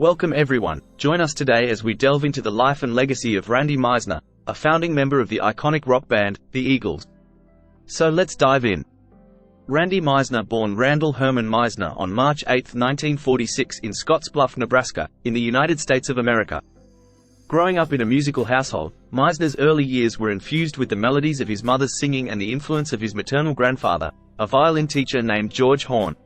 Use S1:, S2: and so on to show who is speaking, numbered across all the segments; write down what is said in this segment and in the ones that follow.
S1: Welcome everyone, join us today as we delve into the life and legacy of Randy Meisner, a founding member of the iconic rock band, the Eagles. So let's dive in. Randy Meisner, born Randall Herman Meisner on March 8, 1946 in Scottsbluff, Nebraska, in the United States of America. Growing up in a musical household, Meisner's early years were infused with the melodies of his mother's singing and the influence of his maternal grandfather, a violin teacher named George Horn.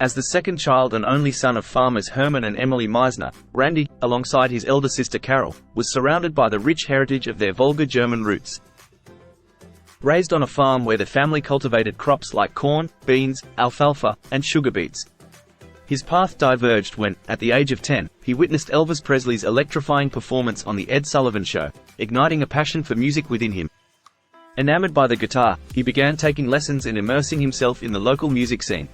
S1: As the second child and only son of farmers Herman and Emily Meisner, Randy, alongside his elder sister Carol, was surrounded by the rich heritage of their vulgar German roots. Raised on a farm where the family cultivated crops like corn, beans, alfalfa, and sugar beets. His path diverged when, at the age of 10, he witnessed Elvis Presley's electrifying performance on The Ed Sullivan Show, igniting a passion for music within him. Enamored by the guitar, he began taking lessons and immersing himself in the local music scene.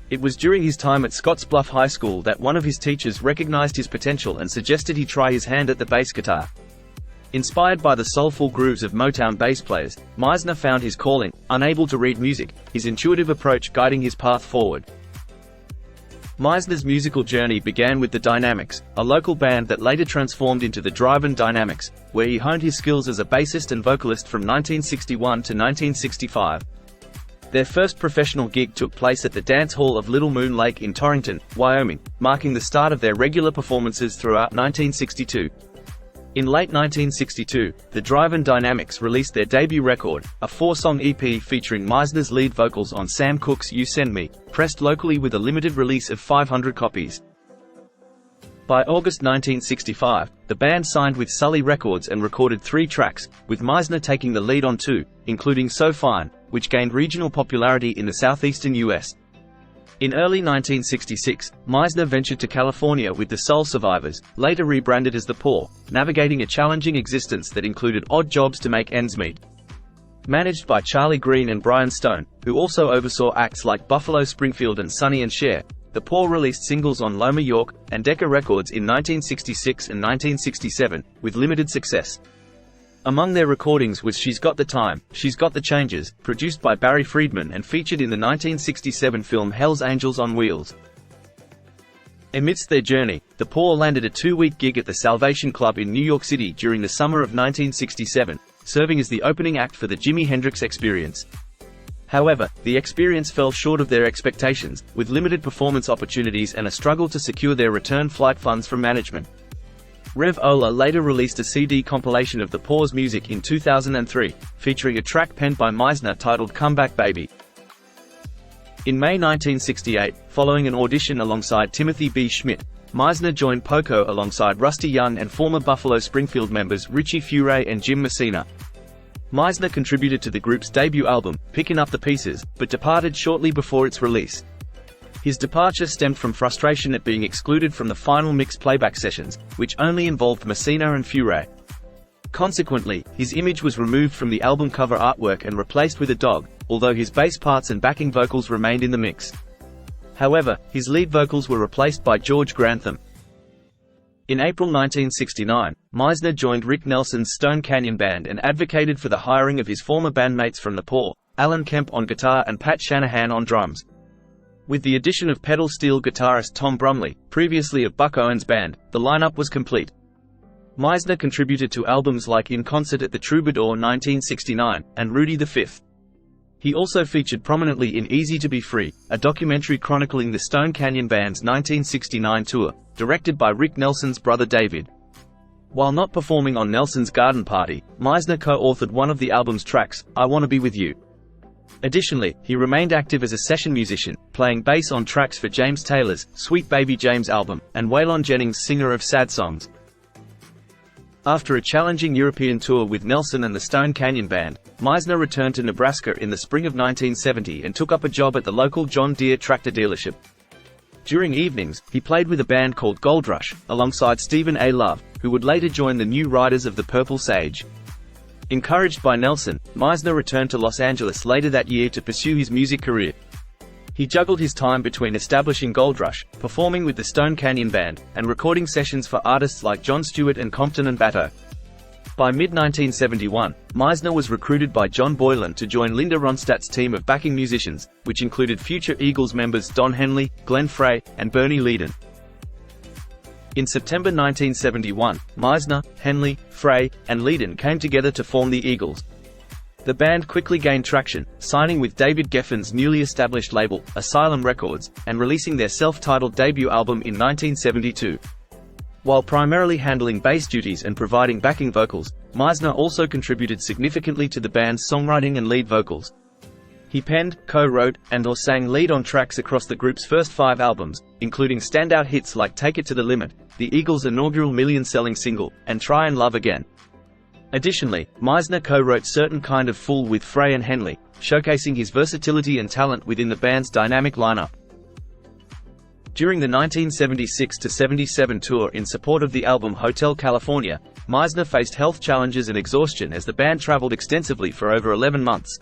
S1: It was during his time at Scottsbluff High School that one of his teachers recognized his potential and suggested he try his hand at the bass guitar. Inspired by the soulful grooves of Motown bass players, Meisner found his calling, unable to read music, his intuitive approach guiding his path forward. Meisner's musical journey began with the Dynamics, a local band that later transformed into the Drive-In Dynamics, where he honed his skills as a bassist and vocalist from 1961 to 1965. Their first professional gig took place at the Dance Hall of Little Moon Lake in Torrington, Wyoming, marking the start of their regular performances throughout 1962. In late 1962, the Drive-In Dynamics released their debut record, a 4-song EP featuring Meisner's lead vocals on Sam Cooke's You Send Me, pressed locally with a limited release of 500 copies. By August 1965, the band signed with Sully Records and recorded 3 tracks, with Meisner taking the lead on 2, including So Fine, which gained regional popularity in the southeastern U.S. In early 1966, Meisner ventured to California with the Soul Survivors, later rebranded as The Poor, navigating a challenging existence that included odd jobs to make ends meet. Managed by Charlie Green and Brian Stone, who also oversaw acts like Buffalo Springfield and Sonny and Cher, The Poor released singles on Loma York and Decca Records in 1966 and 1967, with limited success. Among their recordings was She's Got the Time, She's Got the Changes, produced by Barry Friedman and featured in the 1967 film Hell's Angels on Wheels. Amidst their journey, The Poor landed a 2-week gig at the Salvation Club in New York City during the summer of 1967, serving as the opening act for the Jimi Hendrix Experience. However, the experience fell short of their expectations, with limited performance opportunities and a struggle to secure their return flight funds from management. Rev Ola later released a CD compilation of The Poor's music in 2003, featuring a track penned by Meisner titled Come Back Baby. In May 1968, following an audition alongside Timothy B. Schmidt, Meisner joined Poco alongside Rusty Young and former Buffalo Springfield members Richie Furay and Jim Messina. Meisner contributed to the group's debut album, Pickin' Up the Pieces, but departed shortly before its release. His departure stemmed from frustration at being excluded from the final mix playback sessions, which only involved Messina and Furay. Consequently, his image was removed from the album cover artwork and replaced with a dog, although his bass parts and backing vocals remained in the mix. However, his lead vocals were replaced by George Grantham. In April 1969, Meisner joined Rick Nelson's Stone Canyon Band and advocated for the hiring of his former bandmates from The Poor, Alan Kemp on guitar and Pat Shanahan on drums. With the addition of pedal steel guitarist Tom Brumley, previously of Buck Owens' band, the lineup was complete. Meisner contributed to albums like In Concert at the Troubadour 1969, and Rudy V. He also featured prominently in Easy to Be Free, a documentary chronicling the Stone Canyon Band's 1969 tour, directed by Rick Nelson's brother David. While not performing on Nelson's Garden Party, Meisner co-authored one of the album's tracks, I Wanna Be With You. Additionally, he remained active as a session musician, playing bass on tracks for James Taylor's Sweet Baby James album, and Waylon Jennings' Singer of Sad Songs. After a challenging European tour with Nelson and the Stone Canyon Band, Meisner returned to Nebraska in the spring of 1970 and took up a job at the local John Deere tractor dealership. During evenings, he played with a band called Gold Rush, alongside Stephen A. Love, who would later join the New Riders of the Purple Sage. Encouraged by Nelson, Meisner returned to Los Angeles later that year to pursue his music career. He juggled his time between establishing Gold Rush, performing with the Stone Canyon Band, and recording sessions for artists like Jon Stewart and Compton and Bato. By mid-1971, Meisner was recruited by John Boylan to join Linda Ronstadt's team of backing musicians, which included future Eagles members Don Henley, Glenn Frey, and Bernie Leadon. In September 1971, Meisner, Henley, Frey, and Leedon came together to form the Eagles. The band quickly gained traction, signing with David Geffen's newly established label, Asylum Records, and releasing their self-titled debut album in 1972. While primarily handling bass duties and providing backing vocals, Meisner also contributed significantly to the band's songwriting and lead vocals. He penned, co-wrote, and/or sang lead on tracks across the group's first 5 albums, including standout hits like Take It to the Limit, the Eagles' inaugural million-selling single, and Try and Love Again. Additionally, Meisner co-wrote Certain Kind of Fool with Frey and Henley, showcasing his versatility and talent within the band's dynamic lineup. During the 1976–77 tour in support of the album Hotel California, Meisner faced health challenges and exhaustion as the band traveled extensively for over 11 months.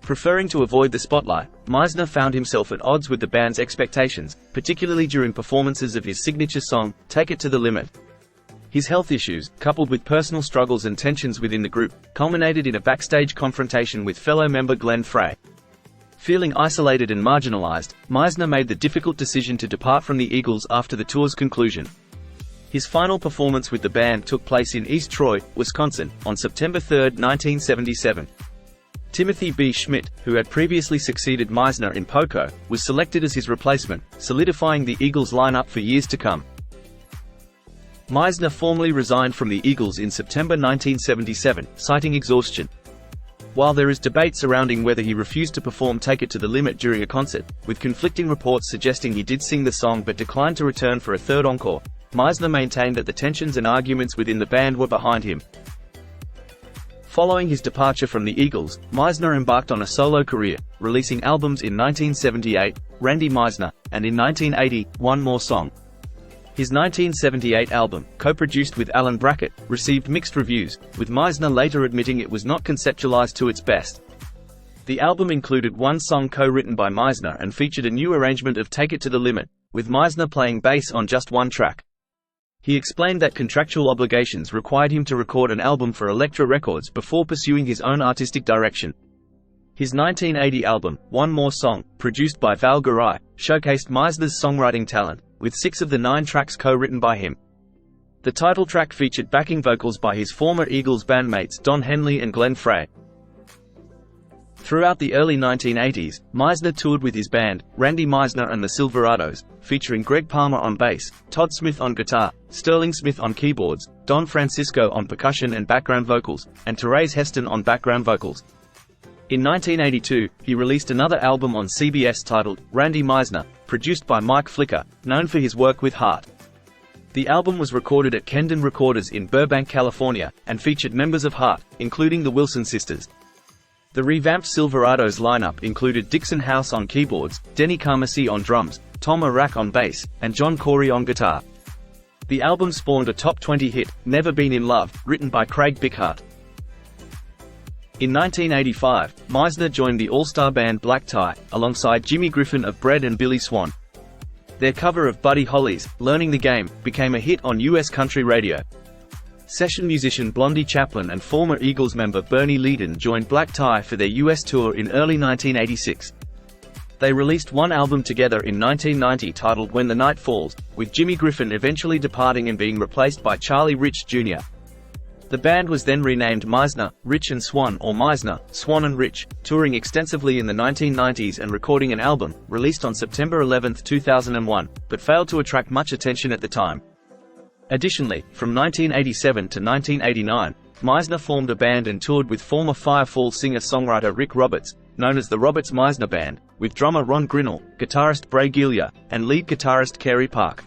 S1: Preferring to avoid the spotlight, Meisner found himself at odds with the band's expectations, particularly during performances of his signature song, Take It to the Limit. His health issues, coupled with personal struggles and tensions within the group, culminated in a backstage confrontation with fellow member Glenn Frey. Feeling isolated and marginalized, Meisner made the difficult decision to depart from the Eagles after the tour's conclusion. His final performance with the band took place in East Troy, Wisconsin, on September 3, 1977. Timothy B. Schmidt, who had previously succeeded Meisner in Poco, was selected as his replacement, solidifying the Eagles' lineup for years to come. Meisner formally resigned from the Eagles in September 1977, citing exhaustion. While there is debate surrounding whether he refused to perform Take It to the Limit during a concert, with conflicting reports suggesting he did sing the song but declined to return for a third encore, Meisner maintained that the tensions and arguments within the band were behind him. Following his departure from the Eagles, Meisner embarked on a solo career, releasing albums in 1978, Randy Meisner, and in 1980, One More Song. His 1978 album, co-produced with Alan Brackett, received mixed reviews, with Meisner later admitting it was not conceptualized to its best. The album included one song co-written by Meisner and featured a new arrangement of Take It to the Limit, with Meisner playing bass on just one track. He explained that contractual obligations required him to record an album for Elektra Records before pursuing his own artistic direction. His 1980 album, One More Song, produced by Val Garai, showcased Meisner's songwriting talent, with 6 of the 9 tracks co-written by him. The title track featured backing vocals by his former Eagles bandmates Don Henley and Glenn Frey. Throughout the early 1980s, Meisner toured with his band, Randy Meisner and the Silverados, featuring Greg Palmer on bass, Todd Smith on guitar, Sterling Smith on keyboards, Don Francisco on percussion and background vocals, and Therese Heston on background vocals. In 1982, he released another album on CBS titled, Randy Meisner, produced by Mike Flicker, known for his work with Heart. The album was recorded at Kendon Recorders in Burbank, California, and featured members of Heart, including the Wilson sisters. The revamped Silverados lineup included Dixon House on keyboards, Denny Carmassi on drums, Tom Arack on bass, and John Corey on guitar. The album spawned a top 20 hit, Never Been in Love, written by Craig Bickhart. In 1985, Meisner joined the all-star band Black Tie, alongside Jimmy Griffin of Bread and Billy Swan. Their cover of Buddy Holly's Learning the Game became a hit on U.S. country radio. Session musician Blondie Chaplin and former Eagles member Bernie Leedon joined Black Tie for their U.S. tour in early 1986. They released one album together in 1990 titled When the Night Falls, with Jimmy Griffin eventually departing and being replaced by Charlie Rich Jr. The band was then renamed Meisner, Rich and Swan, or Meisner, Swan and Rich, touring extensively in the 1990s and recording an album, released on September 11, 2001, but failed to attract much attention at the time. Additionally, from 1987 to 1989, Meisner formed a band and toured with former Firefall singer-songwriter Rick Roberts, known as the Roberts-Meisner Band, with drummer Ron Grinnell, guitarist Bray Gillia, and lead guitarist Kerry Park.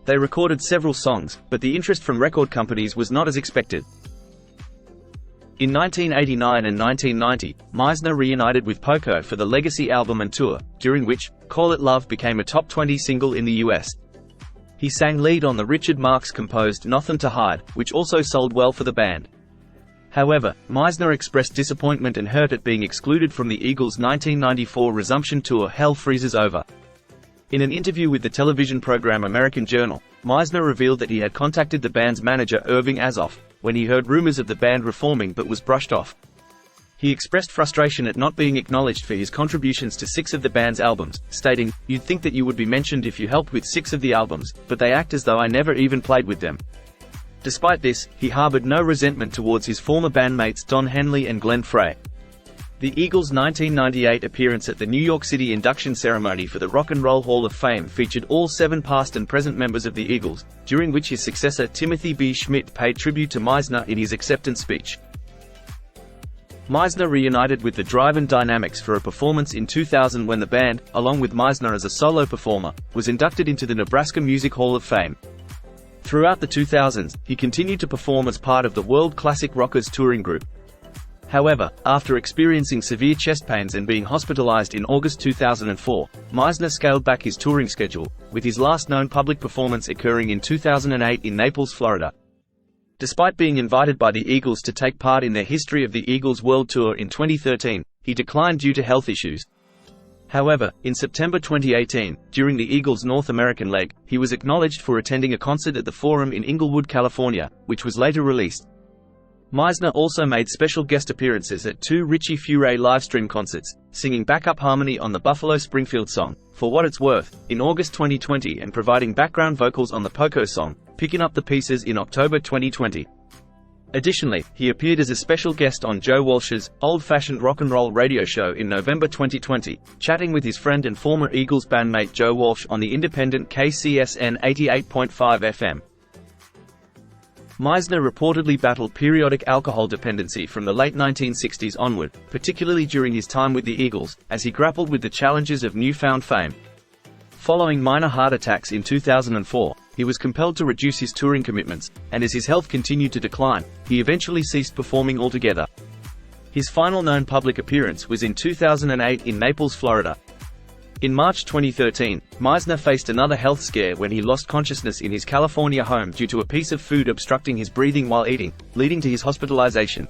S1: They recorded several songs, but the interest from record companies was not as expected. In 1989 and 1990, Meisner reunited with Poco for the Legacy album and tour, during which, Call It Love became a top 20 single in the US. He sang lead on the Richard Marx composed Nothin' to Hide, which also sold well for the band. However, Meisner expressed disappointment and hurt at being excluded from the Eagles' 1994 resumption tour Hell Freezes Over. In an interview with the television program American Journal, Meisner revealed that he had contacted the band's manager Irving Azoff when he heard rumors of the band reforming but was brushed off. He expressed frustration at not being acknowledged for his contributions to 6 of the band's albums, stating, "You'd think that you would be mentioned if you helped with 6 of the albums, but they act as though I never even played with them." Despite this, he harbored no resentment towards his former bandmates Don Henley and Glenn Frey. The Eagles' 1998 appearance at the New York City induction ceremony for the Rock and Roll Hall of Fame featured all 7 past and present members of the Eagles, during which his successor Timothy B. Schmidt paid tribute to Meisner in his acceptance speech. Meisner reunited with the Drive and Dynamics for a performance in 2000 when the band, along with Meisner as a solo performer, was inducted into the Nebraska Music Hall of Fame. Throughout the 2000s, he continued to perform as part of the World Classic Rockers touring group. However, after experiencing severe chest pains and being hospitalized in August 2004, Meisner scaled back his touring schedule, with his last known public performance occurring in 2008 in Naples, Florida. Despite being invited by the Eagles to take part in their History of the Eagles World Tour in 2013, he declined due to health issues. However, in September 2018, during the Eagles' North American leg, he was acknowledged for attending a concert at the Forum in Inglewood, California, which was later released. Meisner also made special guest appearances at 2 Richie Furay livestream concerts, singing backup harmony on the Buffalo Springfield song, For What It's Worth, in August 2020 and providing background vocals on the Poco song, Picking Up the Pieces in October 2020. Additionally, he appeared as a special guest on Joe Walsh's Old-Fashioned Rock and Roll radio show in November 2020, chatting with his friend and former Eagles bandmate Joe Walsh on the independent KCSN 88.5 FM. Meisner reportedly battled periodic alcohol dependency from the late 1960s onward, particularly during his time with the Eagles, as he grappled with the challenges of newfound fame. Following minor heart attacks in 2004, he was compelled to reduce his touring commitments, and as his health continued to decline, he eventually ceased performing altogether. His final known public appearance was in 2008 in Naples, Florida. In March 2013, Meisner faced another health scare when he lost consciousness in his California home due to a piece of food obstructing his breathing while eating, leading to his hospitalization.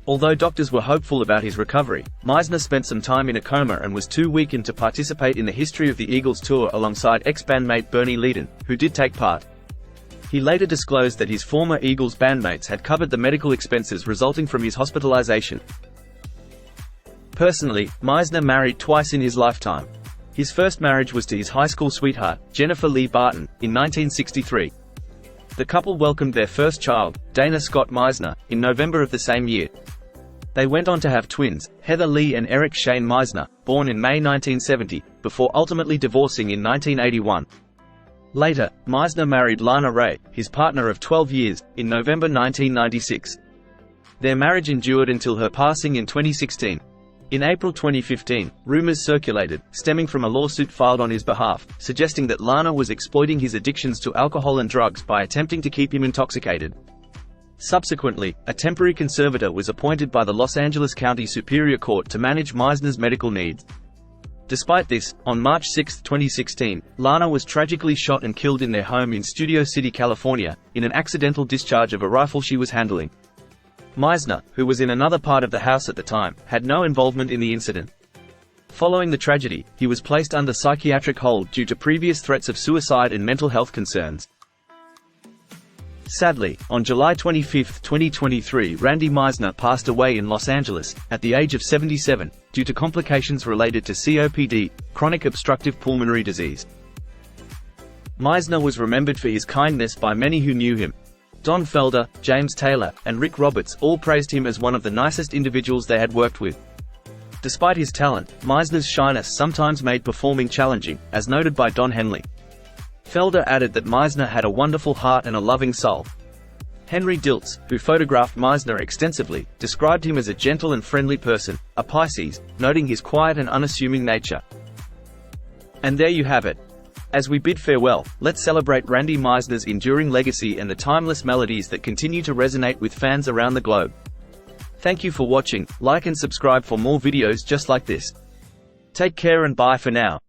S1: Although doctors were hopeful about his recovery, Meisner spent some time in a coma and was too weakened to participate in the History of the Eagles tour alongside ex-bandmate Bernie Leadon, who did take part. He later disclosed that his former Eagles bandmates had covered the medical expenses resulting from his hospitalization. Personally, Meisner married twice in his lifetime. His first marriage was to his high school sweetheart, Jennifer Lee Barton, in 1963. The couple welcomed their first child, Dana Scott Meisner, in November of the same year. They went on to have twins, Heather Lee and Eric Shane Meisner, born in May 1970, before ultimately divorcing in 1981. Later, Meisner married Lana Ray, his partner of 12 years, in November 1996. Their marriage endured until her passing in 2016. In April 2015, rumors circulated, stemming from a lawsuit filed on his behalf, suggesting that Lana was exploiting his addictions to alcohol and drugs by attempting to keep him intoxicated. Subsequently, a temporary conservator was appointed by the Los Angeles County Superior Court to manage Meisner's medical needs. Despite this, on March 6, 2016, Lana was tragically shot and killed in their home in Studio City, California, in an accidental discharge of a rifle she was handling. Meisner, who was in another part of the house at the time, had no involvement in the incident. Following the tragedy, he was placed under psychiatric hold due to previous threats of suicide and mental health concerns. Sadly, on July 25, 2023, Randy Meisner passed away in Los Angeles, at the age of 77, due to complications related to COPD, chronic obstructive pulmonary disease. Meisner was remembered for his kindness by many who knew him. Don Felder, James Taylor, and Rick Roberts all praised him as one of the nicest individuals they had worked with. Despite his talent, Meisner's shyness sometimes made performing challenging, as noted by Don Henley. Felder added that Meisner had a wonderful heart and a loving soul. Henry Diltz, who photographed Meisner extensively, described him as a gentle and friendly person, a Pisces, noting his quiet and unassuming nature. And there you have it. As we bid farewell, let's celebrate Randy Meisner's enduring legacy and the timeless melodies that continue to resonate with fans around the globe. Thank you for watching, like and subscribe for more videos just like this. Take care and bye for now.